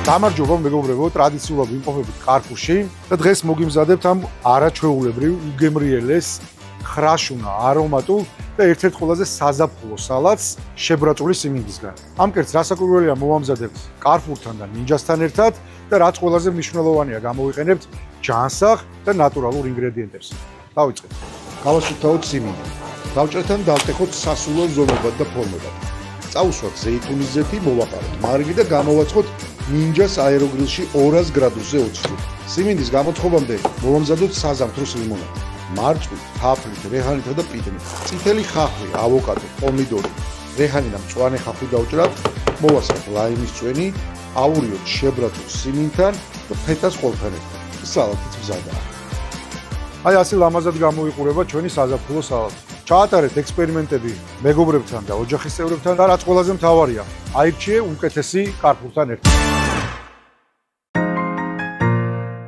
გამარჯობა მეგობრებო, ტრადიციულად ვიმყოფებით კარფურში და დღეს მოგიმზადებთ ამ არაჩვეულებრივ, უგემრიელეს, ხრაშუნა, არომატულ და ერთ-ერთ ყველაზე საზაფხულო სალატს შებრაწული სიმინდისგან. ამ კერძს რასაკვირველია მოვამზადებთ კარფურთან და ნინჯასთან ერთად და რაც ყველაზე მნიშვნელოვანია, გამოვიყენებთ ჯანსაღ და ნატურალურ ინგრედიენტებს. დავიწყეთ. გავასუფთავოთ სიმინდი. დავჭერთ ან დავტეხოთ სასულო ზომებად და ფორმებად. წავუსვათ ზეითუნის ზეთი, მოვაყაროთ მარილი და გამოვაცხოთ ნინჯას აეროგრილში 200 გრადუსზე 20 წუთი. სიმინდის გამოცხობამდე მოვამზადოთ საზამთროს ლიმონადი. მარწყვით, თაფლით, რეჰანითა და პიტნით. წითელი ხახვი, ავოკადო, პომიდორი, რეჰანი და მწვანე ხახვი დავჭრათ, მოვასხოთ ლაიმის წვენი, ავურიოთ შებრაწულ სიმინდთან და ფეტას ყოლთან ერთად. სალათიც მზადაა. აი ასე ლამაზად გამოიყურება ჩვენი საზაფხულო სალატი. ჩაატარეთ ექსპერიმენტები მეგობრებთან და ოჯახის წევრებთან და რაც ყველაზე მთავარია, აირჩიე უკეთესი კარფურთან ერთად.